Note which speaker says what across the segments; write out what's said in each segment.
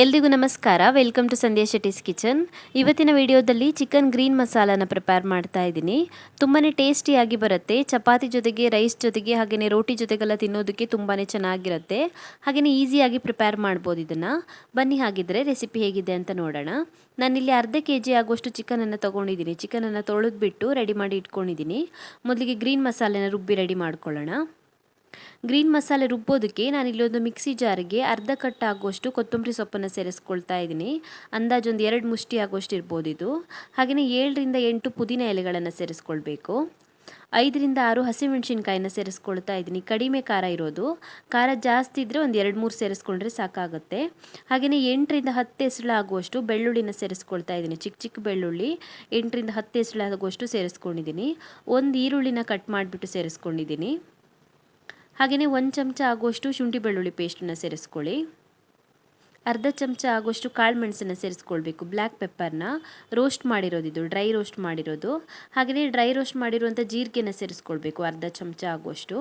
Speaker 1: ಎಲ್ರಿಗೂ ನಮಸ್ಕಾರ. Welcome to Sandhya Shetty's kitchen. ಇವತ್ತಿನ ವಿಡಿಯೋದಲ್ಲಿ ಚಿಕನ್ ಗ್ರೀನ್ ಮಸಾಲಾನ ಪ್ರಿಪೇರ್ ಮಾಡ್ತಾ ಇದ್ದೀನಿ. ತುಂಬಾ ಟೇಸ್ಟಿಯಾಗಿ ಬರುತ್ತೆ. ಚಪಾತಿ ಜೊತೆಗೆ, ರೈಸ್ ಜೊತೆಗೆ, ಹಾಗೆಯೇ ರೋಟಿ ಜೊತೆಗೆಲ್ಲ ತಿನ್ನೋದಕ್ಕೆ ತುಂಬಾ ಚೆನ್ನಾಗಿರುತ್ತೆ. ಹಾಗೆಯೇ ಈಸಿಯಾಗಿ ಪ್ರಿಪೇರ್ ಮಾಡ್ಬೋದು ಇದನ್ನು. ಬನ್ನಿ ಹಾಗಿದ್ರೆ ರೆಸಿಪಿ ಹೇಗಿದೆ ಅಂತ ನೋಡೋಣ. ನಾನಿಲ್ಲಿ ಅರ್ಧ kg ಆಗುವಷ್ಟು ಚಿಕನನ್ನು ತೊಗೊಂಡಿದ್ದೀನಿ. ಚಿಕನನ್ನು ತೊಳೆದ್ಬಿಟ್ಟು ರೆಡಿ ಮಾಡಿ ಇಟ್ಕೊಂಡಿದ್ದೀನಿ. ಮೊದಲಿಗೆ ಗ್ರೀನ್ ಮಸಾಲೆನ ರುಬ್ಬಿ ರೆಡಿ ಮಾಡ್ಕೊಳ್ಳೋಣ. ಗ್ರೀನ್ ಮಸಾಲೆ ರುಬ್ಬೋದಕ್ಕೆ ನಾನಿಲ್ಲಿ ಒಂದು ಮಿಕ್ಸಿ ಜಾರಿಗೆ ಅರ್ಧ ಕಟ್ ಆಗುವಷ್ಟು ಕೊತ್ತಂಬರಿ ಸೊಪ್ಪನ್ನು ಸೇರಿಸ್ಕೊಳ್ತಾ ಇದ್ದೀನಿ. ಅಂದಾಜು ಒಂದು 2 ಮುಷ್ಟಿ ಆಗುವಷ್ಟು ಇರ್ಬೋದು ಇದು. ಹಾಗೆಯೇ 7ರಿಂದ 8 ಪುದೀನ ಎಲೆಗಳನ್ನು ಸೇರಿಸ್ಕೊಳ್ಬೇಕು. 5ರಿಂದ 6 ಹಸಿಮೆಣಸಿನಕಾಯಿನ ಸೇರಿಸ್ಕೊಳ್ತಾ ಇದ್ದೀನಿ. ಕಡಿಮೆ ಖಾರ ಇರೋದು. ಖಾರ ಜಾಸ್ತಿ ಇದ್ದರೆ ಒಂದು 2-3 ಸೇರಿಸ್ಕೊಂಡ್ರೆ ಸಾಕಾಗುತ್ತೆ. ಹಾಗೆಯೇ 8ರಿಂದ 10 ಎಸಳು ಆಗುವಷ್ಟು ಬೆಳ್ಳುಳ್ಳಿನ ಸೇರಿಸ್ಕೊಳ್ತಾ ಇದ್ದೀನಿ. ಚಿಕ್ಕ ಚಿಕ್ಕ ಬೆಳ್ಳುಳ್ಳಿ 8ರಿಂದ 10 ಎಸಳು ಆಗುವಷ್ಟು ಸೇರಿಸ್ಕೊಂಡಿದ್ದೀನಿ. ಒಂದು ಈರುಳ್ಳಿನ ಕಟ್ ಮಾಡಿಬಿಟ್ಟು ಸೇರಿಸ್ಕೊಂಡಿದ್ದೀನಿ. ಹಾಗೆಯೇ 1 ಚಮಚ ಆಗುವಷ್ಟು ಶುಂಠಿ ಬೆಳ್ಳುಳ್ಳಿ ಪೇಸ್ಟನ್ನು ಸೇರಿಸ್ಕೊಳ್ಳಿ. ಅರ್ಧ ಚಮಚ ಆಗುವಷ್ಟು ಕಾಳು ಮೆಣಸನ್ನು ಸೇರಿಸ್ಕೊಳ್ಬೇಕು. ಬ್ಲ್ಯಾಕ್ ಪೆಪ್ಪರ್ನ ರೋಸ್ಟ್ ಮಾಡಿರೋದಿದು, ಡ್ರೈ ರೋಸ್ಟ್ ಮಾಡಿರೋದು. ಹಾಗೆಯೇ ಡ್ರೈ ರೋಸ್ಟ್ ಮಾಡಿರುವಂಥ ಜೀರಿಗೆನ ಸೇರಿಸ್ಕೊಳ್ಬೇಕು, ಅರ್ಧ ಚಮಚ ಆಗುವಷ್ಟು.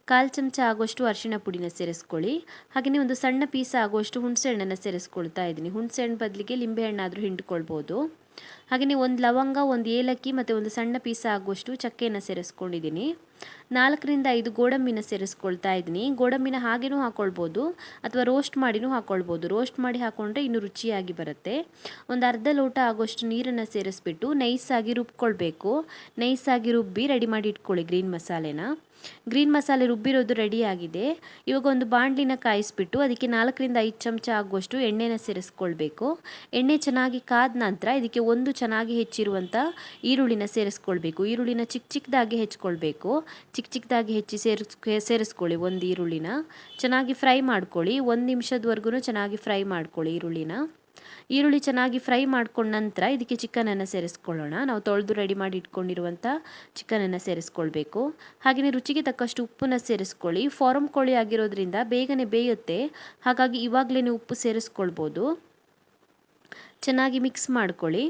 Speaker 1: 1/4 ಚಮಚ ಆಗುವಷ್ಟು ಅರಿಶಿಣ ಪುಡಿನ ಸೇರಿಸ್ಕೊಳ್ಳಿ. ಹಾಗೆಯೇ ಒಂದು ಸಣ್ಣ ಪೀಸ್ ಆಗುವಷ್ಟು ಹುಣಸೆಹಣ್ಣನ್ನು ಸೇರಿಸ್ಕೊಳ್ತಾ ಇದ್ದೀನಿ. ಹುಣಸೆಹಣ್ಣು ಬದಲಿಗೆ ಲಿಂಬೆಹಣ್ಣಾದರೂ ಹಿಂಡ್ಕೊಳ್ಬೋದು. ಹಾಗೆಯೇ ಒಂದು ಲವಂಗ, ಒಂದು ಏಲಕ್ಕಿ ಮತ್ತು ಒಂದು ಸಣ್ಣ ಪೀಸ್ ಆಗುವಷ್ಟು ಚಕ್ಕೆಯನ್ನು ಸೇರಿಸ್ಕೊಂಡಿದ್ದೀನಿ. 4ರಿಂದ 5 ಗೋಡಂಬಿನ ಸೇರಿಸ್ಕೊಳ್ತಾ ಇದ್ದೀನಿ. ಗೋಡಂಬಿನ ಹಾಗೇನೂ ಹಾಕ್ಕೊಳ್ಬೋದು ಅಥವಾ ರೋಸ್ಟ್ ಮಾಡಿನೂ ಹಾಕ್ಕೊಳ್ಬೋದು. ರೋಸ್ಟ್ ಮಾಡಿ ಹಾಕ್ಕೊಂಡ್ರೆ ಇನ್ನೂ ರುಚಿಯಾಗಿ ಬರುತ್ತೆ. ಒಂದು ಅರ್ಧ ಲೋಟ ಆಗುವಷ್ಟು ನೀರನ್ನು ಸೇರಿಸ್ಬಿಟ್ಟು ನೈಸಾಗಿ ರುಬ್ಕೊಳ್ಬೇಕು. ನೈಸಾಗಿ ರುಬ್ಬಿ ರೆಡಿ ಮಾಡಿ ಇಟ್ಕೊಳ್ಳಿ ಗ್ರೀನ್ ಮಸಾಲೆನ. ಗ್ರೀನ್ ಮಸಾಲೆ ರುಬ್ಬಿರೋದು ರೆಡಿಯಾಗಿದೆ. ಇವಾಗ ಒಂದು ಬಾಣಲಿನ ಕಾಯಿಸ್ಬಿಟ್ಟು ಅದಕ್ಕೆ 4ರಿಂದ 5 ಚಮಚ ಆಗುವಷ್ಟು ಎಣ್ಣೆನ ಸೇರಿಸ್ಕೊಳ್ಬೇಕು. ಎಣ್ಣೆ ಚೆನ್ನಾಗಿ ಕಾದ ನಂತರ ಇದಕ್ಕೆ ಒಂದು ಚೆನ್ನಾಗಿ ಹೆಚ್ಚಿರುವಂಥ ಈರುಳ್ಳಿನ ಸೇರಿಸ್ಕೊಳ್ಬೇಕು. ಈರುಳ್ಳಿನ ಚಿಕ್ಕ ಚಿಕ್ಕದಾಗಿ ಹೆಚ್ಕೊಳ್ಬೇಕು. ಚಿಕ್ಕ ಚಿಕ್ಕದಾಗಿ ಹೆಚ್ಚಿ ಸೇರಿಸ್ಕೊಳ್ಳಿ ಒಂದು ಈರುಳ್ಳಿನ. ಚೆನ್ನಾಗಿ ಫ್ರೈ ಮಾಡ್ಕೊಳ್ಳಿ. 1 ನಿಮಿಷದವರೆಗೂ ಚೆನ್ನಾಗಿ ಫ್ರೈ ಮಾಡ್ಕೊಳ್ಳಿ ಈರುಳ್ಳಿನ. ಈರುಳ್ಳಿ ಚೆನ್ನಾಗಿ ಫ್ರೈ ಮಾಡ್ಕೊಂಡ ನಂತರ ಇದಕ್ಕೆ ಚಿಕನನ್ನು ಸೇರಿಸ್ಕೊಳ್ಳೋಣ. ನಾವು ತೊಳೆದು ರೆಡಿ ಮಾಡಿ ಇಟ್ಕೊಂಡಿರುವಂಥ ಚಿಕನನ್ನು ಸೇರಿಸ್ಕೊಳ್ಬೇಕು. ಹಾಗೆಯೇ ರುಚಿಗೆ ತಕ್ಕಷ್ಟು ಉಪ್ಪನ್ನು ಸೇರಿಸ್ಕೊಳ್ಳಿ. ಫಾರಮ್ ಕೋಳಿ ಆಗಿರೋದ್ರಿಂದ ಬೇಗನೆ ಬೇಯುತ್ತೆ. ಹಾಗಾಗಿ ಇವಾಗಲೇ ಉಪ್ಪು ಸೇರಿಸ್ಕೊಳ್ಬೋದು. ಚೆನ್ನಾಗಿ ಮಿಕ್ಸ್ ಮಾಡ್ಕೊಳ್ಳಿ.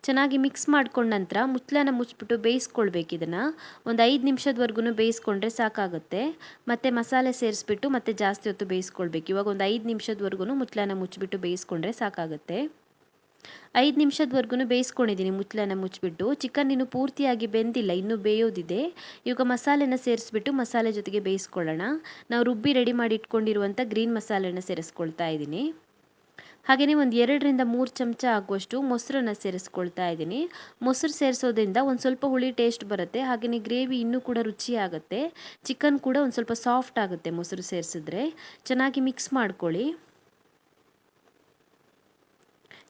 Speaker 1: ಚೆನ್ನಾಗಿ ಮಿಕ್ಸ್ ಮಾಡ್ಕೊಂಡ ನಂತರ ಮುಚ್ಚಳನ ಮುಚ್ಚಿಬಿಟ್ಟು ಬೇಯಿಸ್ಕೊಳ್ಬೇಕು. ಇದನ್ನು ಒಂದು 5 ನಿಮಿಷದವರೆಗೂ ಬೇಯಿಸ್ಕೊಂಡ್ರೆ ಸಾಕಾಗುತ್ತೆ. ಮತ್ತು ಮಸಾಲೆ ಸೇರಿಸ್ಬಿಟ್ಟು ಮತ್ತೆ ಜಾಸ್ತಿ ಹೊತ್ತು ಬೇಯಿಸ್ಕೊಳ್ಬೇಕು. ಇವಾಗ ಒಂದು 5 ನಿಮಿಷದವರೆಗೂ ಮುಚ್ಚಳನ ಮುಚ್ಚಿಬಿಟ್ಟು ಬೇಯಿಸ್ಕೊಂಡ್ರೆ ಸಾಕಾಗುತ್ತೆ. 5 ನಿಮಿಷದವರೆಗೂ ಬೇಯಿಸ್ಕೊಂಡಿದ್ದೀನಿ ಮುಚ್ಚಳನ ಮುಚ್ಚಿಬಿಟ್ಟು. ಚಿಕನ್ ಇನ್ನೂ ಪೂರ್ತಿಯಾಗಿ ಬೆಂದಿಲ್ಲ, ಇನ್ನೂ ಬೇಯೋದಿದೆ. ಇವಾಗ ಮಸಾಲೆನ ಸೇರಿಸ್ಬಿಟ್ಟು ಮಸಾಲೆ ಜೊತೆಗೆ ಬೇಯಿಸ್ಕೊಳ್ಳೋಣ. ನಾವು ರುಬ್ಬಿ ರೆಡಿ ಮಾಡಿ ಇಟ್ಕೊಂಡಿರುವಂಥ ಗ್ರೀನ್ ಮಸಾಲೆನ ಸೇರಿಸ್ಕೊಳ್ತಾ ಇದ್ದೀನಿ. ಹಾಗೆಯೇ ಒಂದು 2ರಿಂದ 3 ಚಮಚ ಆಗುವಷ್ಟು ಮೊಸರನ್ನು ಸೇರಿಸ್ಕೊಳ್ತಾ ಇದ್ದೀನಿ. ಮೊಸರು ಸೇರಿಸೋದ್ರಿಂದ ಒಂದು ಸ್ವಲ್ಪ ಹುಳಿ ಟೇಸ್ಟ್ ಬರುತ್ತೆ. ಹಾಗೆಯೇ ಗ್ರೇವಿ ಇನ್ನೂ ಕೂಡ ರುಚಿಯಾಗುತ್ತೆ. ಚಿಕನ್ ಕೂಡ ಒಂದು ಸ್ವಲ್ಪ ಸಾಫ್ಟ್ ಆಗುತ್ತೆ ಮೊಸರು ಸೇರಿಸಿದ್ರೆ. ಚೆನ್ನಾಗಿ ಮಿಕ್ಸ್ ಮಾಡ್ಕೊಳ್ಳಿ.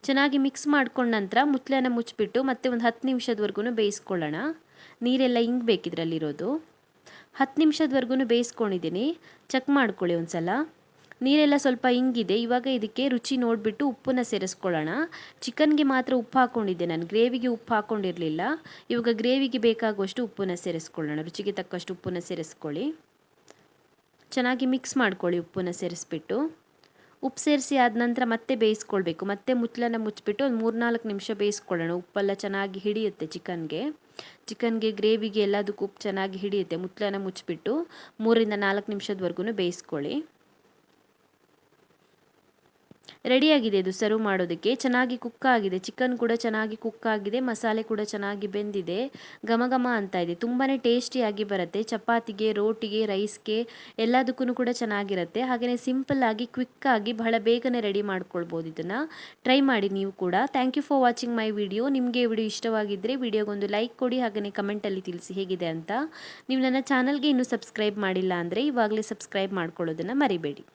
Speaker 1: ಚೆನ್ನಾಗಿ ಮಿಕ್ಸ್ ಮಾಡ್ಕೊಂಡ ನಂತರ ಮುಚ್ಚಳನ ಮುಚ್ಚಿಬಿಟ್ಟು ಮತ್ತೆ ಒಂದು 10 ನಿಮಿಷದವರೆಗೂ ಬೇಯಿಸ್ಕೊಳ್ಳೋಣ. ನೀರೆಲ್ಲ ಇಂಗಬೇಕು ಇದರಲ್ಲಿರೋದು. 10 ನಿಮಿಷದವರೆಗೂ ಬೇಯಿಸ್ಕೊಂಡಿದ್ದೀನಿ. ಚೆಕ್ ಮಾಡ್ಕೊಳ್ಳಿ ಒಂದು ಸಲ. ನೀರೆಲ್ಲ ಸ್ವಲ್ಪ ಇಂಗಿದೆ. ಇವಾಗ ಇದಕ್ಕೆ ರುಚಿ ನೋಡಿಬಿಟ್ಟು ಉಪ್ಪನ್ನು ಸೇರಿಸ್ಕೊಳ್ಳೋಣ. ಚಿಕನ್ಗೆ ಮಾತ್ರ ಉಪ್ಪು ಹಾಕ್ಕೊಂಡಿದ್ದೆ ನಾನು, ಗ್ರೇವಿಗೆ ಉಪ್ಪು ಹಾಕ್ಕೊಂಡಿರಲಿಲ್ಲ. ಇವಾಗ ಗ್ರೇವಿಗೆ ಬೇಕಾಗುವಷ್ಟು ಉಪ್ಪನ್ನು ಸೇರಿಸ್ಕೊಳ್ಳೋಣ. ರುಚಿಗೆ ತಕ್ಕಷ್ಟು ಉಪ್ಪನ್ನು ಸೇರಿಸ್ಕೊಳ್ಳಿ. ಚೆನ್ನಾಗಿ ಮಿಕ್ಸ್ ಮಾಡ್ಕೊಳ್ಳಿ ಉಪ್ಪನ್ನು ಸೇರಿಸ್ಬಿಟ್ಟು. ಉಪ್ಪು ಸೇರಿಸಿ ಆದ ನಂತರ ಮತ್ತೆ ಬೇಯಿಸ್ಕೊಳ್ಬೇಕು. ಮತ್ತೆ ಮುಚ್ಚಳನ ಮುಚ್ಚಿಬಿಟ್ಟು ಒಂದು 3-4 ನಿಮಿಷ ಬೇಯಿಸ್ಕೊಳ್ಳೋಣ. ಉಪ್ಪೆಲ್ಲ ಚೆನ್ನಾಗಿ ಹಿಡಿಯುತ್ತೆ ಚಿಕನ್ಗೆ ಗ್ರೇವಿಗೆ ಎಲ್ಲದಕ್ಕೂ ಉಪ್ಪು ಚೆನ್ನಾಗಿ ಹಿಡಿಯುತ್ತೆ. ಮುಚ್ಚಳನ ಮುಚ್ಚಿಬಿಟ್ಟು 3ರಿಂದ 4 ನಿಮಿಷದವರೆಗೂ ಬೇಯಿಸ್ಕೊಳ್ಳಿ. ರೆಡಿಯಾಗಿದೆ ಇದು ಸರ್ವ್ ಮಾಡೋದಕ್ಕೆ. ಚೆನ್ನಾಗಿ ಕುಕ್ ಆಗಿದೆ. ಚಿಕನ್ ಕೂಡ ಚೆನ್ನಾಗಿ ಕುಕ್ ಆಗಿದೆ. ಮಸಾಲೆ ಕೂಡ ಚೆನ್ನಾಗಿ ಬೆಂದಿದೆ. ಘಮ ಘಮ ಅಂತ ಇದೆ. ತುಂಬಾ ಟೇಸ್ಟಿಯಾಗಿ ಬರುತ್ತೆ. ಚಪಾತಿಗೆ, ರೋಟಿಗೆ, ರೈಸ್ಗೆ ಎಲ್ಲದಕ್ಕೂ ಕೂಡ ಚೆನ್ನಾಗಿರುತ್ತೆ. ಹಾಗೆಯೇ ಸಿಂಪಲ್ಲಾಗಿ ಕ್ವಿಕ್ಕಾಗಿ ಬಹಳ ಬೇಗನೆ ರೆಡಿ ಮಾಡ್ಕೊಳ್ಬೋದು. ಇದನ್ನು ಟ್ರೈ ಮಾಡಿ ನೀವು ಕೂಡ. Thank you for watching my video. ನಿಮಗೆ ವಿಡಿಯೋ ಇಷ್ಟವಾಗಿದ್ದರೆ ವಿಡಿಯೋಗೊಂದು ಲೈಕ್ ಕೊಡಿ. ಹಾಗೆಯೇ ಕಮೆಂಟಲ್ಲಿ ತಿಳಿಸಿ ಹೇಗಿದೆ ಅಂತ. ನೀವು ನನ್ನ ಚಾನಲ್ಗೆ ಇನ್ನೂ ಸಬ್ಸ್ಕ್ರೈಬ್ ಮಾಡಿಲ್ಲ ಅಂದರೆ ಇವಾಗಲೇ ಸಬ್ಸ್ಕ್ರೈಬ್ ಮಾಡ್ಕೊಳ್ಳೋದನ್ನು ಮರಿಬೇಡಿ.